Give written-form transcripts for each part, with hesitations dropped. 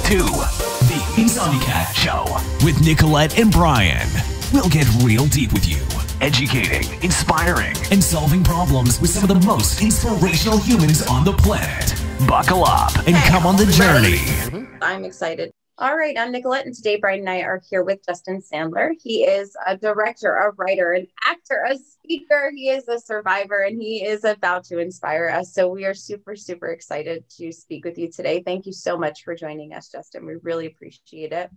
to The Insomniac Show with Nicolette and Brian. We'll get real deep with you, educating, inspiring, and solving problems with some of the most inspirational humans on the planet. Buckle up and come on the journey. I'm excited. All right, I'm Nicolette, and today Brian and I are here with Justin Sandler. He is a director, a writer, an actor, a speaker. He is a survivor, and he is about to inspire us. So we are super, super excited to speak with you today. Thank you so much for joining us, Justin. We really appreciate it.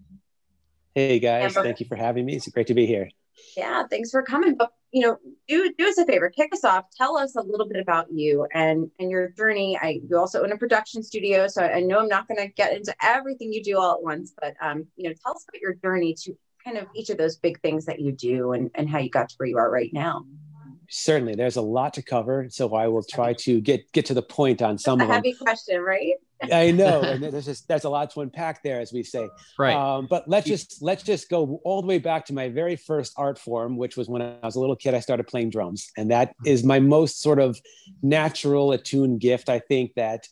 Hey guys, thank you for having me. It's great to be here. Yeah, thanks for coming. But do us a favor, kick us off. Tell us a little bit about you and your journey. You also own a production studio, so I know I'm not going to get into everything you do all at once, but tell us about your journey to kind of each of those big things that you do and how you got to where you are right now. Certainly, there's a lot to cover, so I will try to get to the point on some of them. Heavy question, right? I know, and there's a lot to unpack there, as we say. Right. But let's just go all the way back to my very first art form, which was when I was a little kid. I started playing drums, and that is my most sort of natural attuned gift. I think that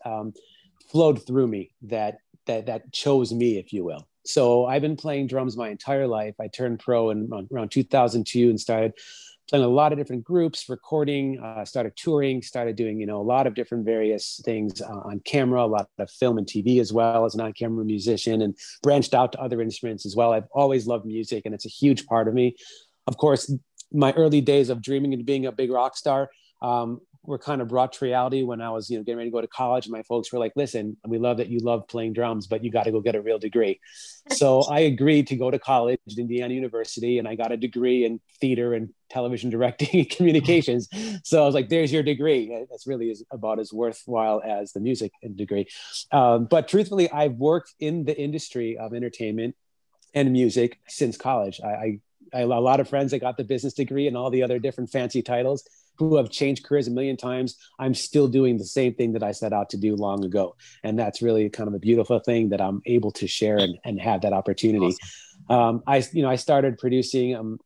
flowed through me, that chose me, if you will. So I've been playing drums my entire life. I turned pro in around 2002 and started playing a lot of different groups, recording, started touring, started doing, a lot of different various things on camera, a lot of film and TV as well as an on-camera musician, and branched out to other instruments as well. I've always loved music, and it's a huge part of me. Of course, my early days of dreaming and being a big rock star were kind of brought to reality when I was, getting ready to go to college. And my folks were like, listen, we love that you love playing drums, but you got to go get a real degree. So I agreed to go to college at Indiana University, and I got a degree in theater and television directing and communications. So I was like, there's your degree. That's really about as worthwhile as the music degree. But truthfully, I've worked in the industry of entertainment and music since college. I a lot of friends that got the business degree and all the other different fancy titles who have changed careers a million times. I'm still doing the same thing that I set out to do long ago. And that's really kind of a beautiful thing that I'm able to share and have that opportunity. Awesome. I started producing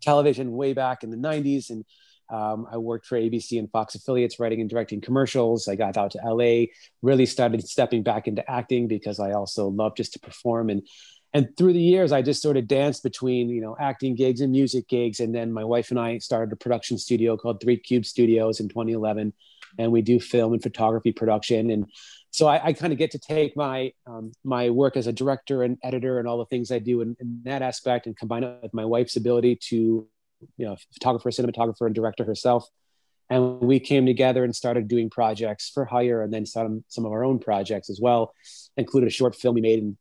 television way back in the 90s. And I worked for ABC and Fox affiliates, writing and directing commercials. I got out to LA, really started stepping back into acting because I also love just to perform. And through the years, I just sort of danced between, acting gigs and music gigs. And then my wife and I started a production studio called 3 Cube Studios in 2011. And we do film and photography production. And so I kind of get to take my work as a director and editor and all the things I do in that aspect and combine it with my wife's ability to, photographer, cinematographer, and director herself. And we came together and started doing projects for hire, and then some of our own projects as well, included a short film we made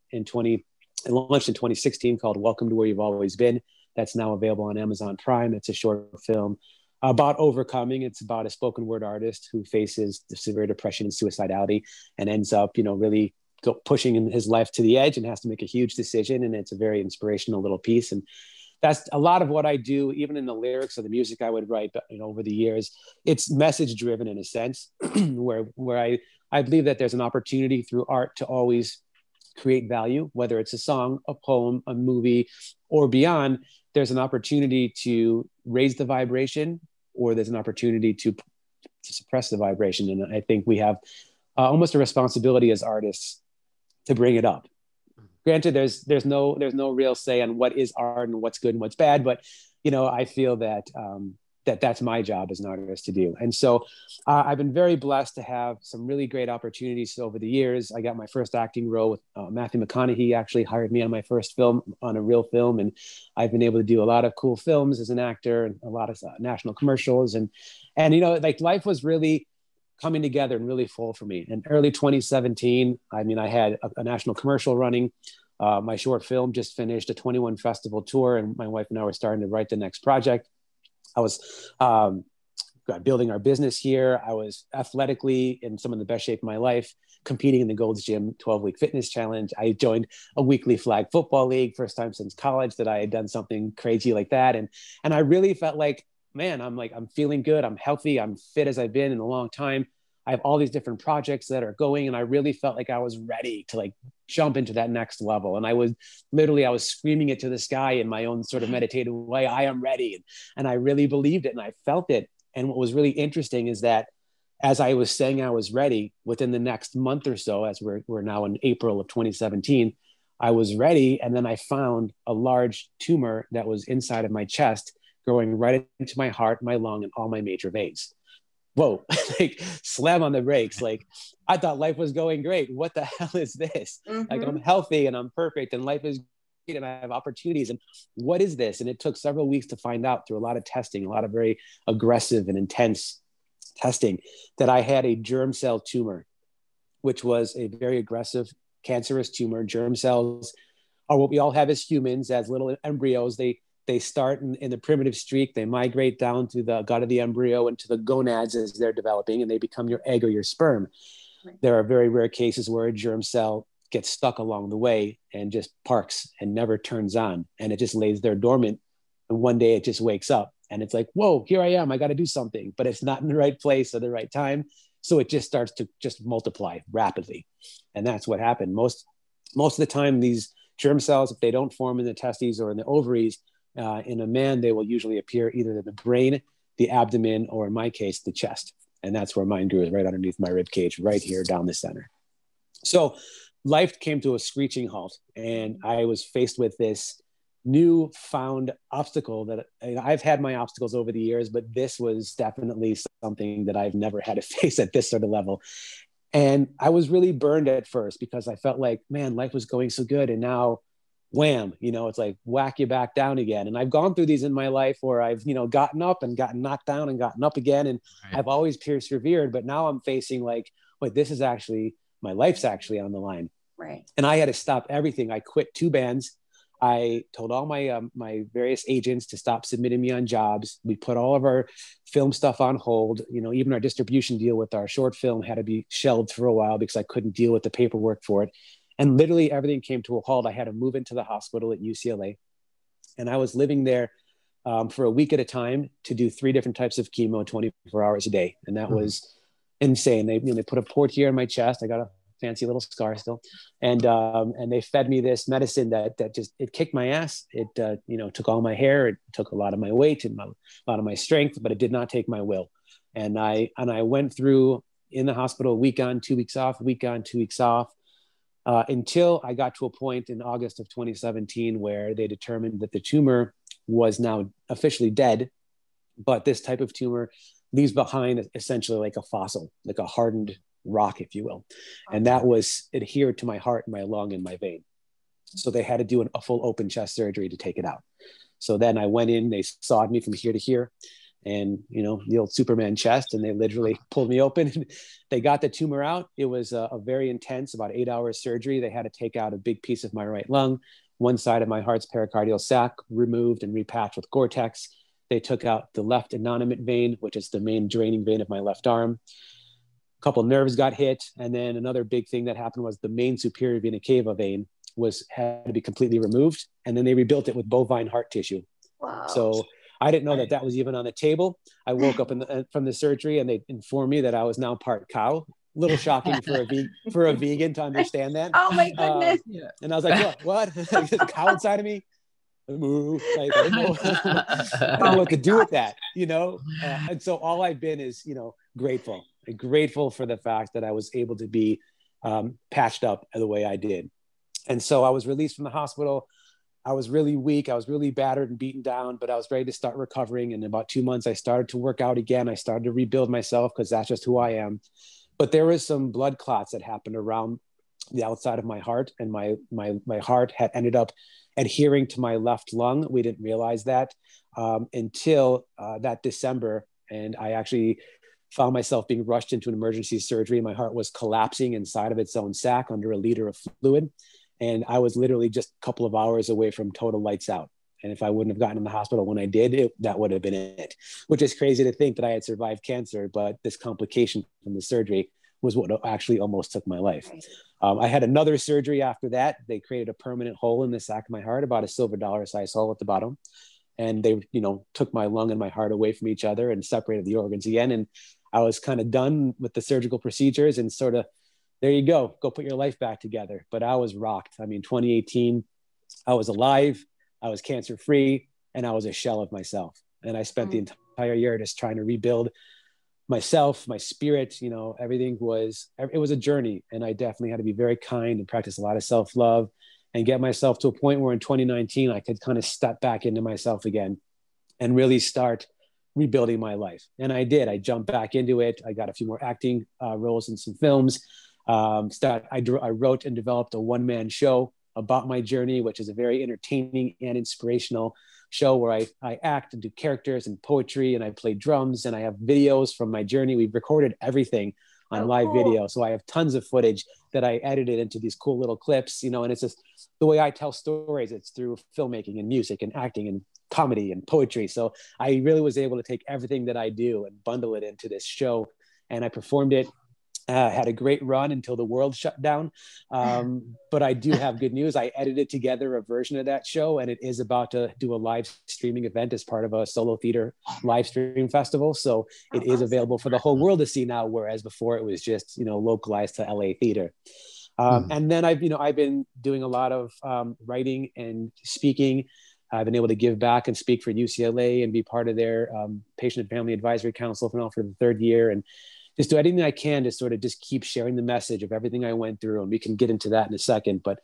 it launched in 2016 called Welcome to Where You've Always Been. That's now available on Amazon Prime. It's a short film about overcoming. It's about a spoken word artist who faces severe depression and suicidality and ends up, really pushing his life to the edge and has to make a huge decision. And it's a very inspirational little piece. And that's a lot of what I do, even in the lyrics of the music I would write, over the years. It's message driven in a sense where I believe that there's an opportunity through art to always create value, whether it's a song, a poem, a movie, or beyond. There's an opportunity to raise the vibration, or there's an opportunity to suppress the vibration. And I think we have almost a responsibility as artists to bring it up. Granted, there's no real say on what is art and what's good and what's bad, but I feel that that's my job as an artist to do. And so I've been very blessed to have some really great opportunities over the years. I got my first acting role with Matthew McConaughey. Actually hired me on my first film, on a real film. And I've been able to do a lot of cool films as an actor and a lot of national commercials. And life was really coming together and really full for me. In early 2017, I had a national commercial running. My short film just finished a 21 festival tour, and my wife and I were starting to write the next project. I was building our business here. I was athletically in some of the best shape of my life, competing in the Gold's Gym 12-week fitness challenge. I joined a weekly flag football league, first time since college that I had done something crazy like that. And I really felt like, man, I'm feeling good. I'm healthy. I'm fit as I've been in a long time. I have all these different projects that are going, and I really felt like I was ready to jump into that next level. And I was screaming it to the sky in my own sort of meditative way. I am ready. And I really believed it and I felt it. And what was really interesting is that as I was saying I was ready, within the next month or so, as we're now in April of 2017, I was ready. And then I found a large tumor that was inside of my chest, growing right into my heart, my lung, and all my major veins. Whoa, like slam on the brakes. Like, I thought life was going great. What the hell is this? Like, I'm healthy and I'm perfect and life is great and I have opportunities. And what is this? And it took several weeks to find out through a lot of testing, a lot of very aggressive and intense testing, that I had a germ cell tumor, which was a very aggressive cancerous tumor. Germ cells are what we all have as humans, as little embryos. They start in the primitive streak. They migrate down through the gut of the embryo into the gonads as they're developing, and they become your egg or your sperm. Right. There are very rare cases where a germ cell gets stuck along the way and just parks and never turns on. And it just lays there dormant. And one day it just wakes up and it's like, whoa, here I am. I got to do something, but it's not in the right place at the right time. So it just starts to just multiply rapidly. And that's what happened. Most of the time, these germ cells, if they don't form in the testes or in the ovaries, in a man, they will usually appear either in the brain, the abdomen, or in my case, the chest. And that's where mine grew, is right underneath my rib cage, right here down the center. So life came to a screeching halt, and I was faced with this new found obstacle that I've had my obstacles over the years, but this was definitely something that I've never had to face at this sort of level. And I was really burned at first because I felt like, man, life was going so good. And now, wham, it's like whack you back down again. And I've gone through these in my life where I've, gotten up and gotten knocked down and gotten up again. And right. I've always persevered, but now I'm facing like, wait, this is actually, my life's actually on the line. Right. And I had to stop everything. I quit 2 bands. I told all my my various agents to stop submitting me on jobs. We put all of our film stuff on hold. Even our distribution deal with our short film had to be shelved for a while because I couldn't deal with the paperwork for it. And literally everything came to a halt. I had to move into the hospital at UCLA. And I was living there for a week at a time to do 3 different types of chemo 24 hours a day. And that was insane. They put a port here in my chest. I got a fancy little scar still. And they fed me this medicine that just, it kicked my ass. It, took all my hair. It took a lot of my weight and a lot of my strength, but it did not take my will. And I went through in the hospital, week on, 2 weeks off, week on, 2 weeks off, until I got to a point in August of 2017 where they determined that the tumor was now officially dead, but this type of tumor leaves behind essentially like a fossil, like a hardened rock, if you will. And that was adhered to my heart, my lung, and my vein. So they had to do a full open chest surgery to take it out. So then I went in, they sawed me from here to here, and the old Superman chest, and they literally pulled me open and they got the tumor out. It was a very intense, about 8-hour surgery. They had to take out a big piece of my right lung, one side of my heart's pericardial sac removed and repatched with Gore-Tex. They took out the left innominate vein, which is the main draining vein of my left arm. A couple nerves got hit. And then another big thing that happened was the main superior vena cava vein had to be completely removed. And then they rebuilt it with bovine heart tissue. Wow. So I didn't know that was even on the table. I woke up from the surgery and they informed me that I was now part cow. A little shocking for a vegan to understand that. Oh my goodness. And I was like, what? There's a cow inside of me? Like, I didn't know what to do with that, and so all I've been is, grateful for the fact that I was able to be patched up the way I did. And so I was released from the hospital. I was really weak. I was really battered and beaten down, but I was ready to start recovering. And in about 2 months, I started to work out again. I started to rebuild myself because that's just who I am. But there was some blood clots that happened around the outside of my heart, and my heart had ended up adhering to my left lung. We didn't realize that until that December. And I actually found myself being rushed into an emergency surgery. My heart was collapsing inside of its own sac under a liter of fluid. And I was literally just a couple of hours away from total lights out. And if I wouldn't have gotten in the hospital when I did, that would have been it, which is crazy to think that I had survived cancer. But this complication from the surgery was what actually almost took my life. I had another surgery after that. They created a permanent hole in the sac of my heart, about a silver dollar size hole at the bottom. And they, took my lung and my heart away from each other and separated the organs again. And I was kind of done with the surgical procedures and sort of, there you go put your life back together. But I was rocked. 2018, I was alive, I was cancer free, and I was a shell of myself. And I spent the entire year just trying to rebuild myself, my spirit, everything it was a journey. And I definitely had to be very kind and practice a lot of self-love and get myself to a point where in 2019, I could kind of step back into myself again and really start rebuilding my life. And I did. I jumped back into it. I got a few more acting roles in some films. I wrote and developed a one-man show about my journey, which is a very entertaining and inspirational show where I act and do characters and poetry, and I play drums, and I have videos from my journey. We've recorded everything on live video. So I have tons of footage that I edited into these cool little clips, and it's just the way I tell stories. It's through filmmaking and music and acting and comedy and poetry. So I really was able to take everything that I do and bundle it into this show. And I performed it, had a great run until the world shut down. But I do have good news. I edited together a version of that show, and it is about to do a live streaming event as part of a solo theater live stream festival. So it is available for the whole world to see now, whereas before it was just, localized to LA theater. And then I've been doing a lot of writing and speaking. I've been able to give back and speak for UCLA and be part of their patient and family advisory council for the third year, and just do anything I can to sort of just keep sharing the message of everything I went through. And we can get into that in a second, but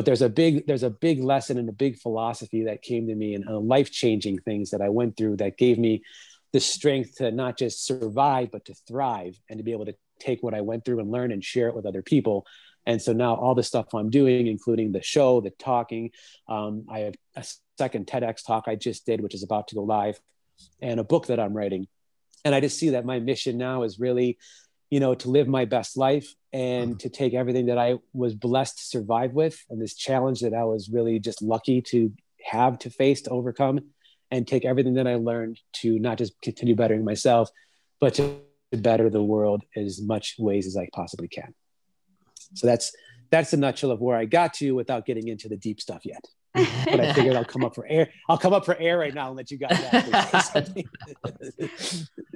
there's a big lesson and a big philosophy that came to me, and life-changing things that I went through that gave me the strength to not just survive, but to thrive, and to be able to take what I went through and learn and share it with other people. And so now all the stuff I'm doing, including the show, the talking, I have a second TEDx talk I just did, which is about to go live, and a book that I'm writing. And I just see that my mission now is really, to live my best life and to take everything that I was blessed to survive with, and this challenge that I was really just lucky to have to face, to overcome, and take everything that I learned to not just continue bettering myself, but to better the world as much ways as I possibly can. So that's a nutshell of where I got to without getting into the deep stuff yet. But I figured I'll come up for air. I'll come up for air right now and let you guys say something.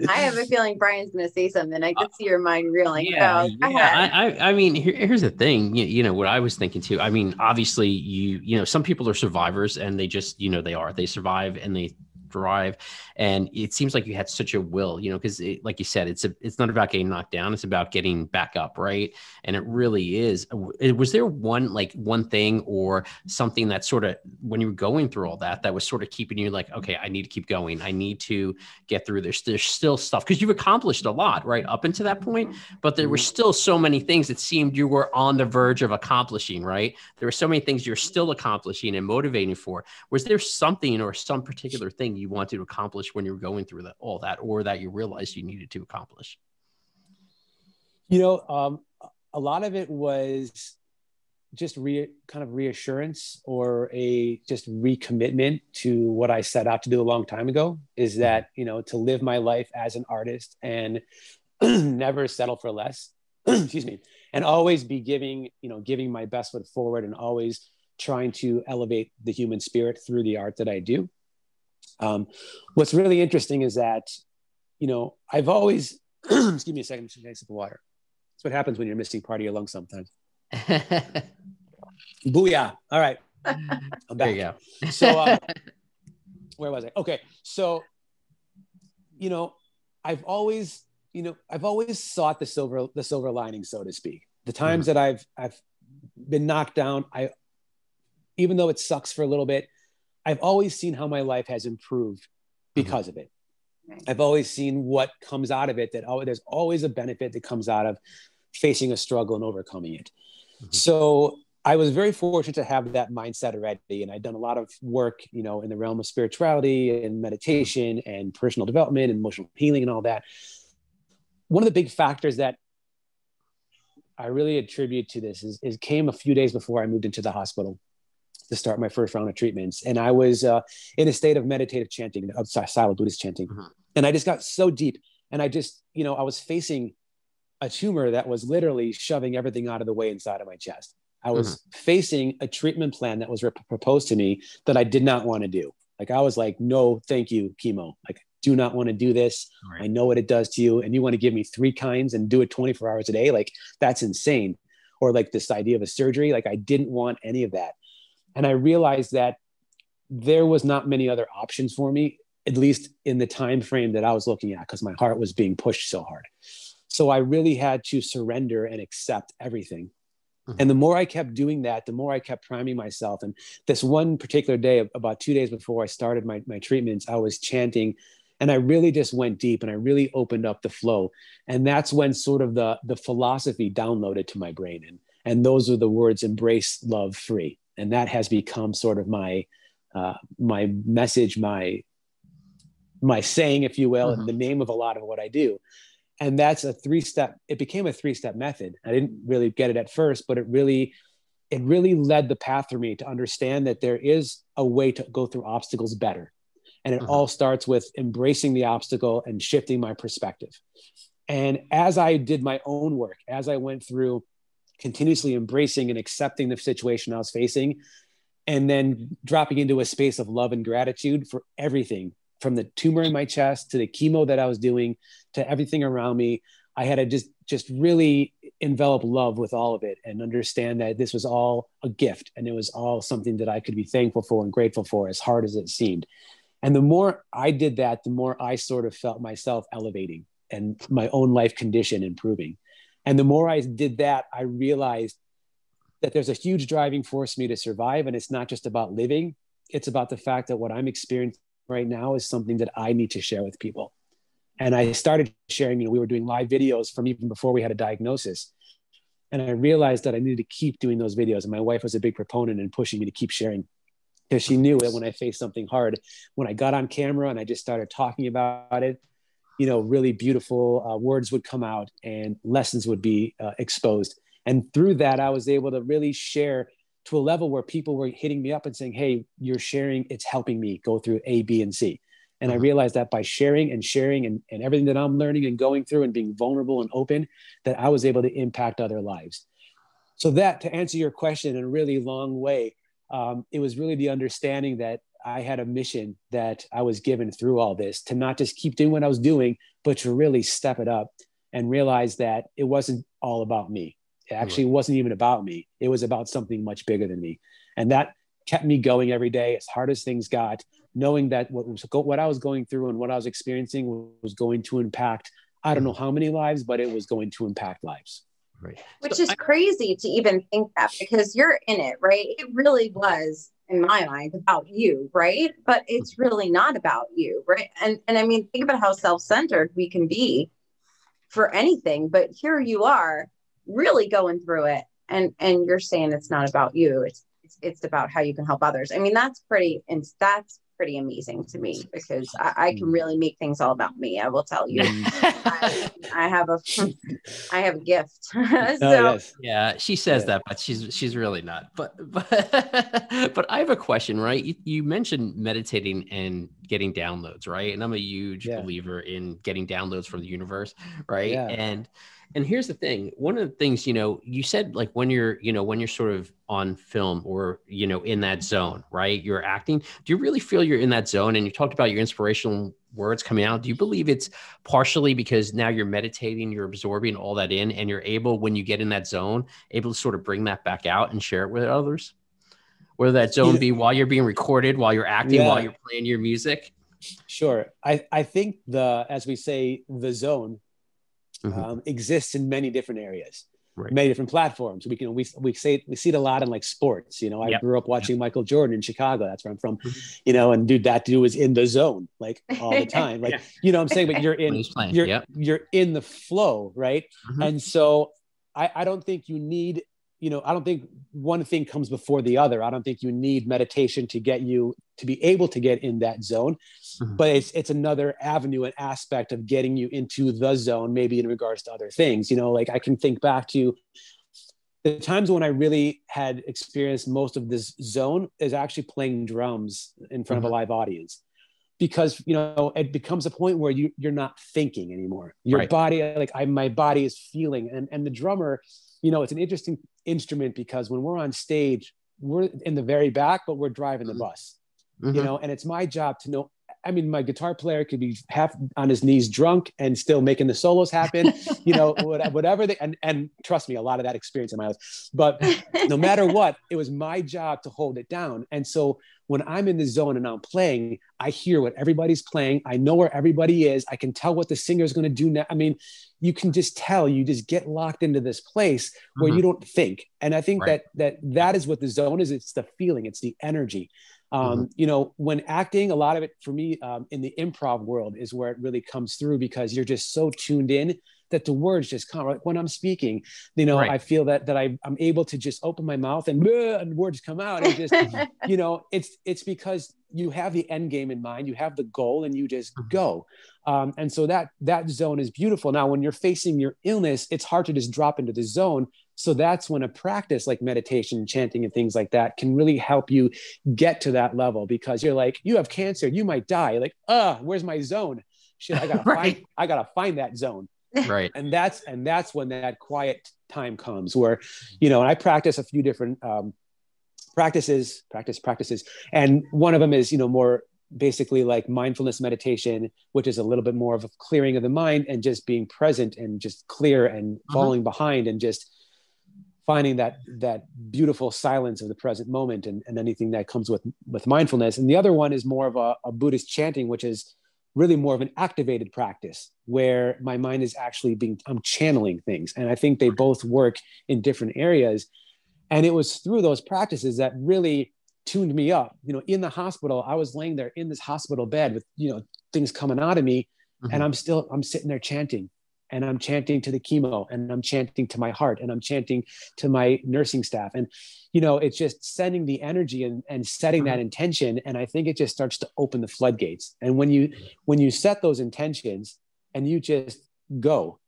I have a feeling Brian's going to say something. I can see your mind reeling. I mean, here's the thing. What I was thinking too. I mean, obviously, some people are survivors, and they just, they survive and they thrive. And it seems like you had such a will, because like you said, it's not about getting knocked down. It's about getting back up. Right. And it really is. Was there one thing or something that sort of, when you were going through all that was sort of keeping you like, okay, I need to keep going. I need to get through this. There's still stuff, because you've accomplished a lot right up until that point, but there were still so many things that seemed you were on the verge of accomplishing, right? There were so many things you're still accomplishing and motivating for. Was there something or some particular thing you wanted to accomplish when you were going through all that, or that you realized you needed to accomplish? A lot of it was just kind of reassurance, or just recommitment to what I set out to do a long time ago, is that, to live my life as an artist and never settle for less, excuse me, and always be giving my best foot forward, and always trying to elevate the human spirit through the art that I do. What's really interesting is that, I've always, excuse me a second, I'm just sip of water. That's what happens when you're missing part of your lungs sometimes. Booyah. All right. I'm back. There you go. So, where was I? Okay. So, I've always sought the silver lining, so to speak. The times that I've been knocked down, even though it sucks for a little bit, I've always seen how my life has improved because of it. I've always seen what comes out of it, that there's always a benefit that comes out of facing a struggle and overcoming it. So I was very fortunate to have that mindset already. And I'd done a lot of work, in the realm of spirituality and meditation and personal development and emotional healing and all that. One of the big factors that I really attribute to this is came a few days before I moved into the hospital to start my first round of treatments. And I was in a state of meditative chanting, silent Buddhist chanting. And I just got so deep. And I just, I was facing a tumor that was literally shoving everything out of the way inside of my chest. I was facing a treatment plan that was proposed to me that I did not want to do. Like, I was like, no, thank you, chemo. Like, do not want to do this. Right. I know what it does to you. And you want to give me 3 kinds and do it 24 hours a day? Like, that's insane. Or like this idea of a surgery. Like, I didn't want any of that. And I realized that there was not many other options for me. at least in the time frame that I was looking at, because my heart was being pushed so hard. So I really had to surrender and accept everything. And the more I kept doing that, the more I kept priming myself. And this one particular day, about 2 days before I started my treatments, I was chanting, and I really just went deep, and I really opened up the flow. And that's when sort of the philosophy downloaded to my brain. And those are the words: embrace, love, free. And that has become sort of my message, my saying, if you will, and the name of a lot of what I do. And that's it became a 3-step method. I didn't really get it at first, but it really led the path for me to understand that there is a way to go through obstacles better. And it all starts with embracing the obstacle and shifting my perspective. And as I did my own work, as I went through continuously embracing and accepting the situation I was facing, and then dropping into a space of love and gratitude for everything, from the tumor in my chest to the chemo that I was doing to everything around me, I had to just really envelop love with all of it and understand that this was all a gift, and it was all something that I could be thankful for and grateful for, as hard as it seemed. And the more I did that, the more I sort of felt myself elevating and my own life condition improving. And the more I did that, I realized that there's a huge driving force for me to survive. And it's not just about living. It's about the fact that what I'm experiencing right now is something that I need to share with people. And I started sharing, we were doing live videos from even before we had a diagnosis. And I realized that I needed to keep doing those videos. And my wife was a big proponent in pushing me to keep sharing, because she knew that when I faced something hard, when I got on camera and I just started talking about it, really beautiful words would come out and lessons would be exposed. And through that, I was able to really share to a level where people were hitting me up and saying, hey, you're sharing, it's helping me go through A, B, and C. And I realized that by sharing and everything that I'm learning and going through and being vulnerable and open, that I was able to impact other lives. So that, to answer your question in a really long way, it was really the understanding that I had a mission that I was given through all this, to not just keep doing what I was doing, but to really step it up and realize that it wasn't all about me. It actually wasn't even about me. It was about something much bigger than me. And that kept me going every day, as hard as things got, knowing that what I was going through and what I was experiencing was going to impact, I don't know how many lives, but it was going to impact lives. Right. Which is crazy to even think that, because you're in it, right? It really was, in my mind, about you, right? But it's really not about you, right? And I mean, think about how self-centered we can be for anything, but here you are really going through it, and you're saying it's not about you, it's about how you can help others. I mean, that's pretty amazing to me, because I can really make things all about me. I will tell you, I have a gift. So yes. Yeah, she says that, but she's really not. But I have a question, right? You mentioned meditating and getting downloads, right? And I'm a huge believer in getting downloads from the universe, right? Yeah. And here's the thing. One of the things, you said, like, when you're sort of on film or, in that zone, right? You're acting. Do you really feel you're in that zone? And you talked about your inspirational words coming out. Do you believe it's partially because now you're meditating, you're absorbing all that in, and you're able, when you get in that zone, able to sort of bring that back out and share it with others? Whether that zone be while you're being recorded, while you're acting, while you're playing your music? Sure. I think as we say, the zone exists in many different areas, many different platforms. We see it a lot in, like, sports. I grew up watching Michael Jordan in Chicago. That's where I'm from. And that dude was in the zone, like, all the time. Like, I'm saying, but you're in the flow, right? And so I don't think you need, I don't think one thing comes before the other. I don't think you need meditation to get you to be able to get in that zone, but it's another avenue and aspect of getting you into the zone, maybe in regards to other things. Like, I can think back to the times when I really had experienced most of this zone is actually playing drums in front of a live audience, because, it becomes a point where you're not thinking anymore. Your body, my body is feeling, and the drummer, it's an interesting instrument, because when we're on stage, we're in the very back, but we're driving the bus, and it's my job to know I mean, my guitar player could be half on his knees drunk and still making the solos happen, you know, whatever they, and trust me, a lot of that experience in my life, but no matter what, it was my job to hold it down. And so when I'm in the zone and I'm playing, I hear what everybody's playing. I know where everybody is. I can tell what the singer is going to do now. I mean, you can just tell, you just get locked into this place where you don't think. And I think that is what the zone is. It's the feeling, it's the energy. You know, when acting, a lot of it for me in the improv world is where it really comes through, because you're just so tuned in that the words just come. Like when I'm speaking, you know, I feel that I'm able to just open my mouth and words come out, and just, you know, it's because you have the end game in mind, you have the goal, and you just go. And so that zone is beautiful. Now, when you're facing your illness, it's hard to just drop into the zone. So that's when a practice like meditation, chanting, and things like that can really help you get to that level, because you're like, you have cancer, you might die. You're like, where's my zone? Shit, I gotta find that zone. Right. And that's when that quiet time comes, where, you know, and I practice a few different practices. And one of them is, you know, more basically like mindfulness meditation, which is a little bit more of a clearing of the mind and just being present and just clear and falling behind and just finding that beautiful silence of the present moment and anything that comes with mindfulness. And the other one is more of a Buddhist chanting, which is really more of an activated practice where my mind is actually I'm channeling things. And I think they both work in different areas. And it was through those practices that really tuned me up. You know, in the hospital, I was laying there in this hospital bed with, you know, things coming out of me. And I'm sitting there chanting, and I'm chanting to the chemo, and I'm chanting to my heart, and I'm chanting to my nursing staff. And, you know, it's just sending the energy and setting that intention. And I think it just starts to open the floodgates. And when you set those intentions and you just go,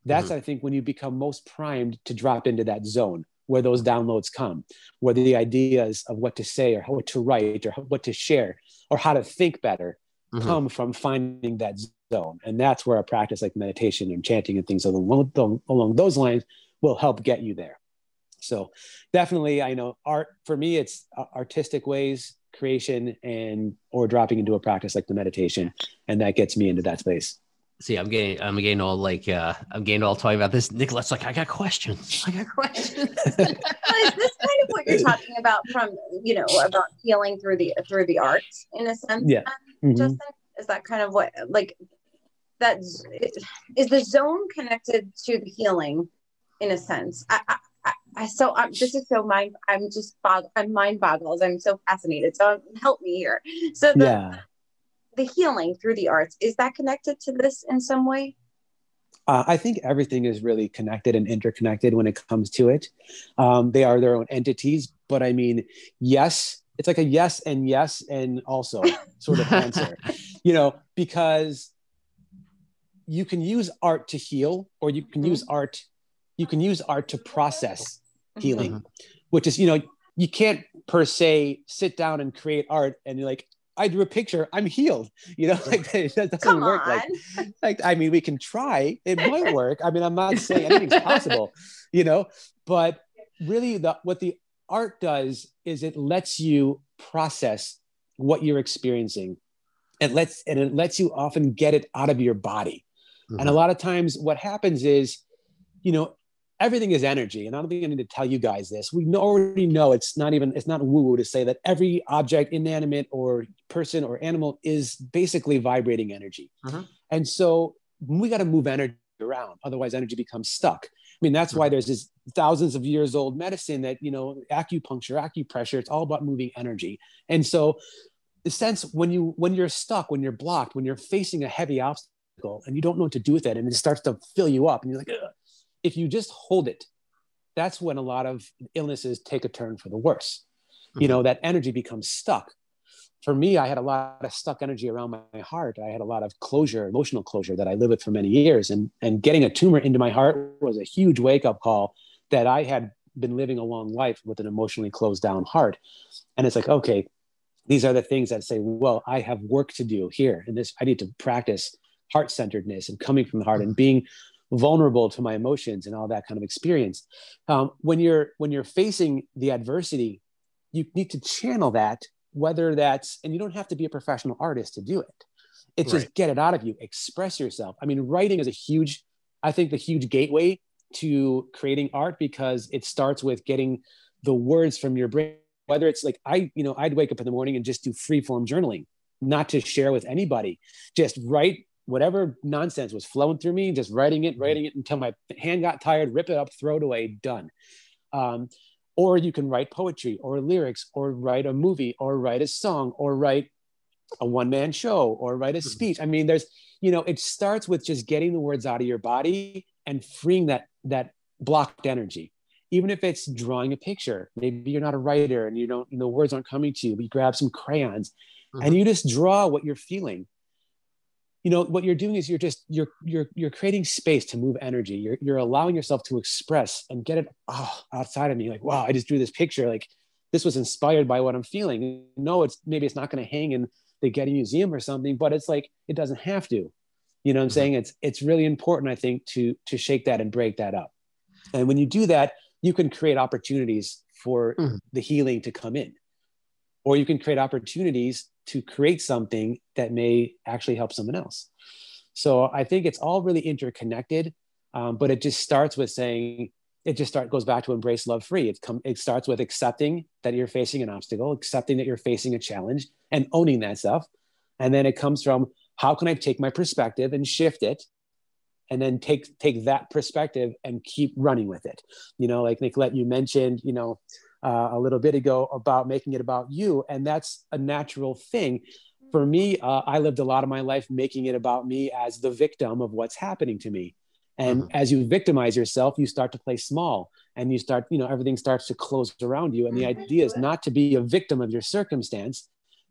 that's, I think, when you become most primed to drop into that zone where those downloads come, where the ideas of what to say or what to write or what to share or how to think better come from finding that zone. And that's where a practice like meditation and chanting and things along those lines will help get you there. So definitely, I know art, for me, it's artistic ways, creation, or dropping into a practice like the meditation. And that gets me into that space. See, I'm getting all talking about this. Nicolette's like, I got questions. Is this kind of what you're talking about from, you know, about healing through the art in a sense? Yeah. Justin, is that kind of what, like, that is the zone connected to the healing in a sense? This is so mind boggles. I'm so fascinated. So help me here. So the healing through the arts, is that connected to this in some way? I think everything is really connected and interconnected when it comes to it. They are their own entities, but I mean, yes, it's like a yes and also sort of answer, you know, because you can use art to heal, or you can use art to process healing, which is, you know, you can't per se sit down and create art and you're like, I drew a picture, I'm healed. You know, like that doesn't work. Like, I mean, we can try, it might work. I mean, I'm not saying anything's possible, you know, but really what the art does is it lets you process what you're experiencing. It lets you often get it out of your body. And a lot of times what happens is, you know, everything is energy. And I don't think I need to tell you guys this. We already know it's not woo-woo to say that every object, inanimate or person or animal, is basically vibrating energy. And so we got to move energy around. Otherwise, energy becomes stuck. I mean, that's why there's this thousands of years old medicine that, you know, acupuncture, acupressure, it's all about moving energy. And so the sense when you're stuck, when you're blocked, when you're facing a heavy obstacle and you don't know what to do with it, and it starts to fill you up and you're like, ugh. If you just hold it, that's when a lot of illnesses take a turn for the worse. You know, that energy becomes stuck. For me, I had a lot of stuck energy around my heart. I had a lot of closure, emotional closure that I lived with for many years. And getting a tumor into my heart was a huge wake-up call that I had been living a long life with an emotionally closed down heart. And it's like, okay, these are the things that say, well, I have work to do here. And I need to practice heart-centeredness and coming from the heart and being vulnerable to my emotions and all that kind of experience. When you're facing the adversity, you need to channel that whether that's, and you don't have to be a professional artist to do it. It's just get it out of you, express yourself. I mean, writing is I think the huge gateway to creating art, because it starts with getting the words from your brain. Whether it's like, I'd wake up in the morning and just do free form journaling, not to share with anybody, just write whatever nonsense was flowing through me, just writing it until my hand got tired, rip it up, throw it away, done. Or you can write poetry or lyrics, or write a movie, or write a song, or write a one-man show, or write a speech. I mean, it starts with just getting the words out of your body and freeing that blocked energy. Even if it's drawing a picture, maybe you're not a writer and the words aren't coming to you, but you grab some crayons and you just draw what you're feeling. What you're doing is you're creating space to move energy. You're allowing yourself to express and get it outside of me. Like, wow, I just drew this picture. Like, this was inspired by what I'm feeling. No, maybe it's not going to hang in the Getty Museum or something, but it's like, it doesn't have to. You know what I'm saying? It's really important, I think, to shake that and break that up. And when you do that, you can create opportunities for the healing to come in, or you can create opportunities to create something that may actually help someone else. So I think it's all really interconnected, but it just starts with saying, goes back to embrace love free. It starts with accepting that you're facing an obstacle, accepting that you're facing a challenge, and owning that stuff. And then it comes from, how can I take my perspective and shift it? And then take that perspective and keep running with it. Like Nicolette, you mentioned, a little bit ago about making it about you. And that's a natural thing. For me, I lived a lot of my life making it about me as the victim of what's happening to me. And as you victimize yourself, you start to play small, and you start, everything starts to close around you. And the idea is not to be a victim of your circumstance,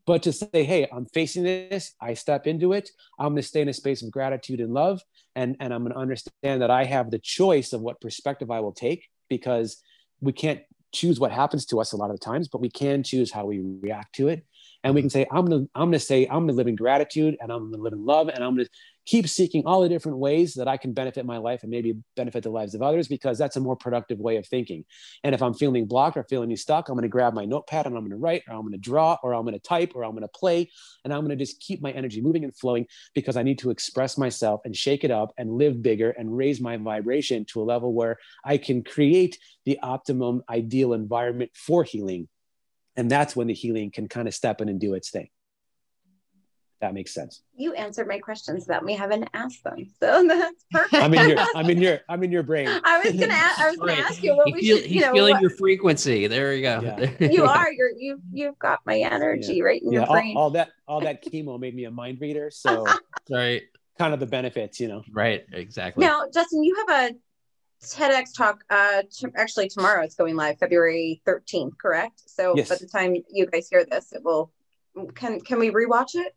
but to say, hey, I'm facing this, I step into it, I'm going to stay in a space of gratitude and love, and I'm going to understand that I have the choice of what perspective I will take, because we can't choose what happens to us a lot of the times, but we can choose how we react to it. And we can say, I'm going to live in gratitude, and I'm going to live in love, and I'm going to keep seeking all the different ways that I can benefit my life and maybe benefit the lives of others, because that's a more productive way of thinking. And if I'm feeling blocked or feeling stuck, I'm going to grab my notepad and I'm going to write, or I'm going to draw, or I'm going to type, or I'm going to play. And I'm going to just keep my energy moving and flowing, because I need to express myself and shake it up and live bigger and raise my vibration to a level where I can create the optimum ideal environment for healing. And that's when the healing can kind of step in and do its thing. That makes sense. You answered my questions without me having to ask them, so that's perfect. I'm in your brain. I was gonna ask you what he's feeling your frequency. There you go. Yeah. You are. You've got my energy right in your brain. All that chemo made me a mind reader. So right. Kind of the benefits, Right. Exactly. Now, Justin, you have a TEDx talk. Actually, tomorrow it's going live, February 13th, correct? So by the time you guys hear this, it will. Can we rewatch it?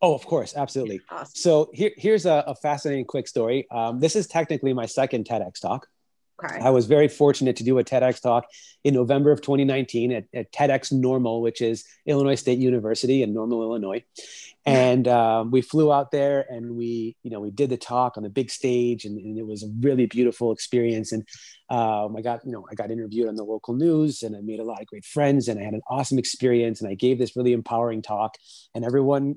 Oh, of course. Absolutely. Awesome. So here's a fascinating quick story. This is technically my second TEDx talk. Okay. I was very fortunate to do a TEDx talk in November of 2019 at TEDx Normal, which is Illinois State University in Normal, Illinois. And we flew out there, and we did the talk on the big stage, and it was a really beautiful experience. And I got interviewed on the local news, and I made a lot of great friends, and I had an awesome experience. And I gave this really empowering talk, and everyone,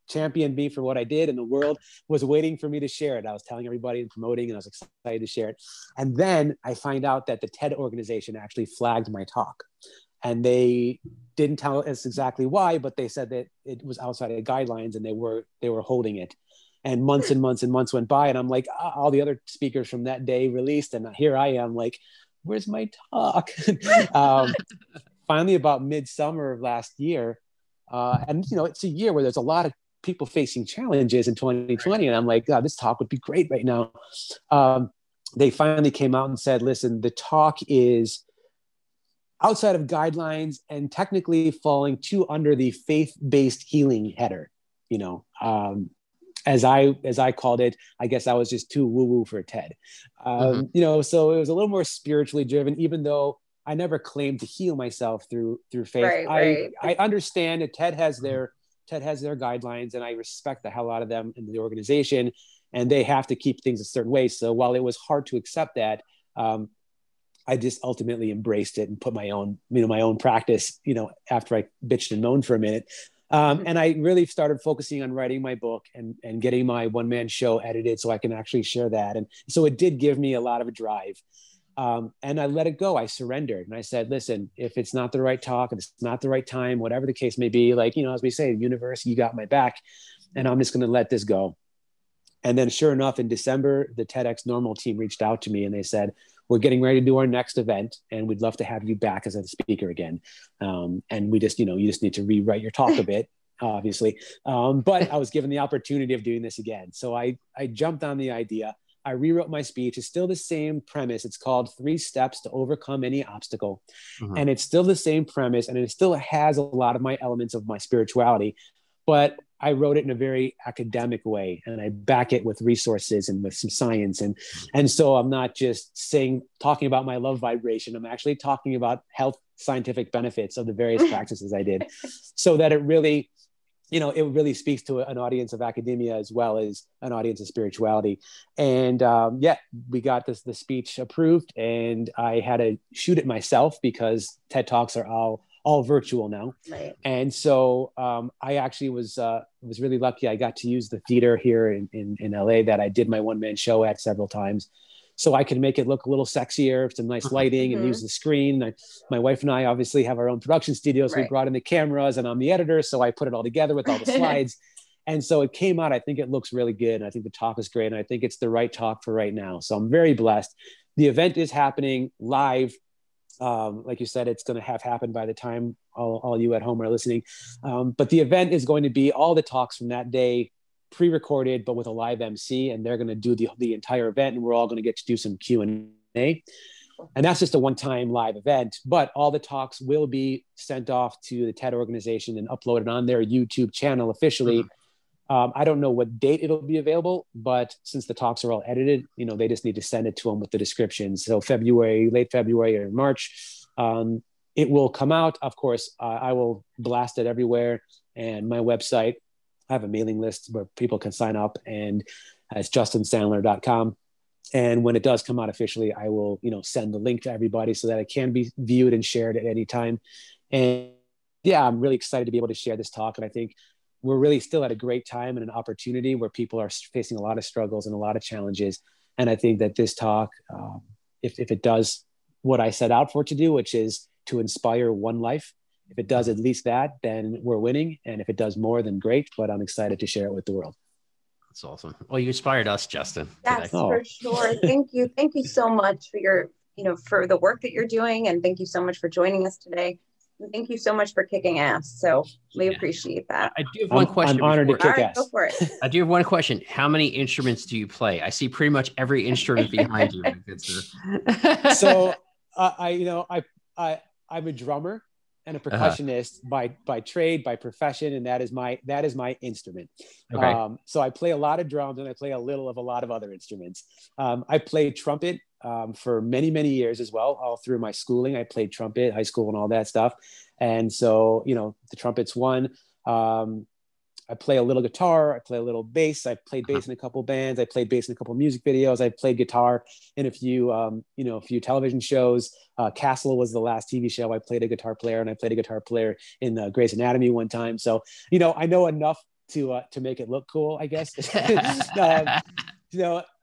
championed me for what I did, and the world was waiting for me to share it. I was telling everybody and promoting, and I was excited to share it. And then I find out that the TED organization actually flagged my talk, and they didn't tell us exactly why, but they said that it was outside of the guidelines, and they were holding it. And months and months and months went by, and I'm like, all the other speakers from that day released, and here I am, like, where's my talk? Finally, about midsummer of last year, and it's a year where there's a lot of people facing challenges in 2020. And I'm like, God, this talk would be great right now. They finally came out and said, listen, the talk is outside of guidelines and technically falling under the faith-based healing header. As I called it, I guess I was just too woo-woo for TED. So it was a little more spiritually driven, even though I never claimed to heal myself through faith. Right. I understand that TED has their guidelines, and I respect the hell out of them in the organization, and they have to keep things a certain way. So while it was hard to accept that, I just ultimately embraced it and put my own, my own practice, after I bitched and moaned for a minute. And I really started focusing on writing my book and getting my one-man show edited so I can actually share that. And so it did give me a lot of a drive. And I let it go. I surrendered and I said, listen, if it's not the right talk, if it's not the right time, whatever the case may be, like, as we say, universe, you got my back, and I'm just going to let this go. And then sure enough, in December, the TEDx Normal team reached out to me and they said, we're getting ready to do our next event and we'd love to have you back as a speaker again. And we just, you just need to rewrite your talk a bit, obviously. But I was given the opportunity of doing this again. So I jumped on the idea. I rewrote my speech. It's still the same premise. It's called 3 Steps to Overcome Any Obstacle. And it's still the same premise. And it still has a lot of my elements of my spirituality, but I wrote it in a very academic way, and I back it with resources and with some science. And so I'm not just talking about my love vibration. I'm actually talking about health scientific benefits of the various practices I did, so that it really, it really speaks to an audience of academia as well as an audience of spirituality. And we got the speech approved, and I had to shoot it myself because TED Talks are all virtual now. Right. And so I actually was really lucky. I got to use the theater here in LA that I did my one-man show at several times. So I could make it look a little sexier, some nice lighting, and use the screen. My wife and I obviously have our own production studio. So we brought in the cameras, and I'm the editor. So I put it all together with all the slides. And so it came out. I think it looks really good. And I think the talk is great. And I think it's the right talk for right now. So I'm very blessed. The event is happening live. Like you said, it's going to have happened by the time all you at home are listening. But the event is going to be all the talks from that day pre-recorded, but with a live MC, and they're going to do the entire event, and we're all going to get to do some Q&A. And that's just a one-time live event, but all the talks will be sent off to the TED organization and uploaded on their YouTube channel officially. I don't know what date it'll be available, but since the talks are all edited, they just need to send it to them with the descriptions. So late February or March, it will come out. Of course, I will blast it everywhere. And my website, I have a mailing list where people can sign up, and it's justinsandler.com. And when it does come out officially, I will, send the link to everybody so that it can be viewed and shared at any time. And yeah, I'm really excited to be able to share this talk. And I think we're really still at a great time and an opportunity where people are facing a lot of struggles and a lot of challenges. And I think that this talk, if it does what I set out for it to do, which is to inspire one life, if it does at least that, then we're winning. And if it does more, then great. But I'm excited to share it with the world. That's awesome. Well, you inspired us, Justin. Yes, for sure. Thank you. Thank you so much for your, for the work that you're doing. And thank you so much for joining us today. And thank you so much for kicking ass. So we appreciate that. I do have one question. I'm honored to kick ass. Go for it. I do have one question. How many instruments do you play? I see pretty much every instrument behind you. So I'm a drummer and a percussionist by trade, by profession, and that is my instrument. Okay. So I play a lot of drums and I play a lot of other instruments. I played trumpet for many, many years as well. All through my schooling, I played trumpet, high school, and all that stuff. And so, the trumpet's one. I play a little guitar. I play a little bass. I played bass in a couple bands. I played bass in a couple music videos. I played guitar in a few television shows. Castle was the last TV show. I played a guitar player, and I played a guitar player in Grey's Anatomy one time. So, I know enough to make it look cool, I guess.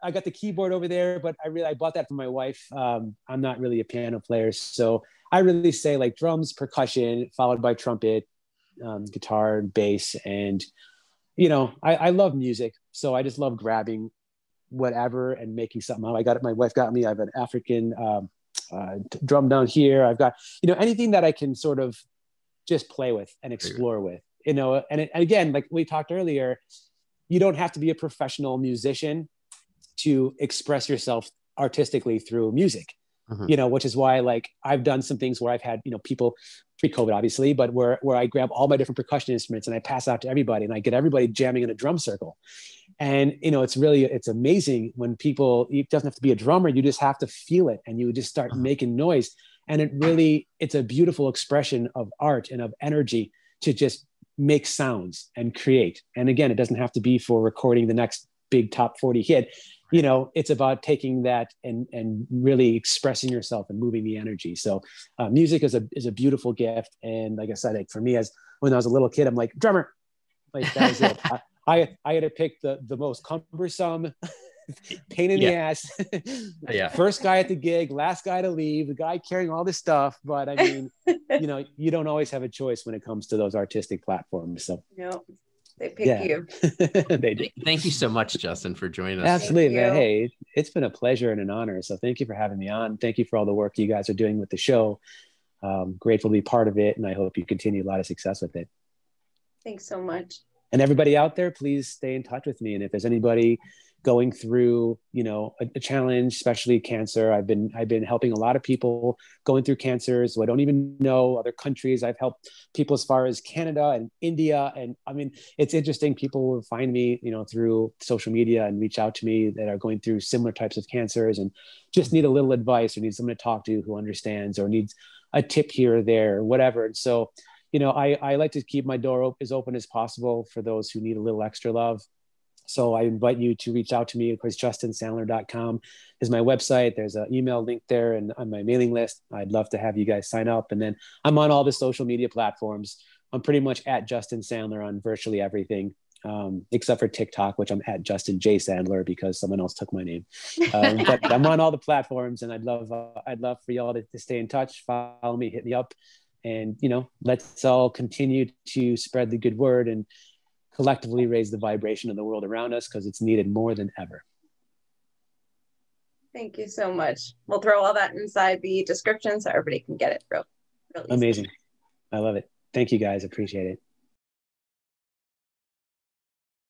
I got the keyboard over there, but I bought that for my wife. I'm not really a piano player. So I really say like drums, percussion, followed by trumpet, guitar, bass. And, I love music. So I just love grabbing whatever and making something out. My wife got me, I have an African drum down here. I've got, anything that I can sort of just play with and explore with, and again, like we talked earlier, you don't have to be a professional musician to express yourself artistically through music, which is why like I've done some things where I've had, people pre-COVID obviously, but where I grab all my different percussion instruments and I pass out to everybody and I get everybody jamming in a drum circle. And, it's amazing when it doesn't have to be a drummer. You just have to feel it and you just start making noise. And it's a beautiful expression of art and of energy to just make sounds and create. And again, it doesn't have to be for recording the next big top 40 hit. you know, it's about taking that and really expressing yourself and moving the energy. So music is a beautiful gift. And like I said, like for me, when I was a little kid, I'm like, drummer, like that was it. I had to pick the most cumbersome pain in the ass. First guy at the gig, last guy to leave, the guy carrying all this stuff. But I mean, you know, you don't always have a choice when it comes to those artistic platforms. So no, they pick you. They do. Thank you so much, Justin, for joining us. Absolutely, man. Hey, it's been a pleasure and an honor. So thank you for having me on. Thank you for all the work you guys are doing with the show. Grateful to be part of it, and I hope you continue a lot of success with it. Thanks so much. And everybody out there, please stay in touch with me. And if there's anybody going through, you know, a challenge, especially cancer, I've been helping a lot of people going through cancers who I don't even know, other countries. I've helped people as far as Canada and India. And I mean, it's interesting. People will find me, you know, through social media and reach out to me that are going through similar types of cancers and just need a little advice or need someone to talk to who understands or needs a tip here or there or whatever. And so, you know, I like to keep my door as open as possible for those who need a little extra love. So I invite you to reach out to me. Of course, justinsandler.com is my website. There's an email link there and on my mailing list. I'd love to have you guys sign up. And then I'm on all the social media platforms. I'm pretty much at Justin Sandler on virtually everything, except for TikTok, which I'm at Justin J. Sandler because someone else took my name. But I'm on all the platforms, and I'd love for y'all to stay in touch, follow me, hit me up. And, you know, let's all continue to spread the good word and collectively raise the vibration of the world around us because it's needed more than ever. Thank you so much. We'll throw all that inside the description so everybody can get it real easy. Amazing. I love it. Thank you guys. Appreciate it.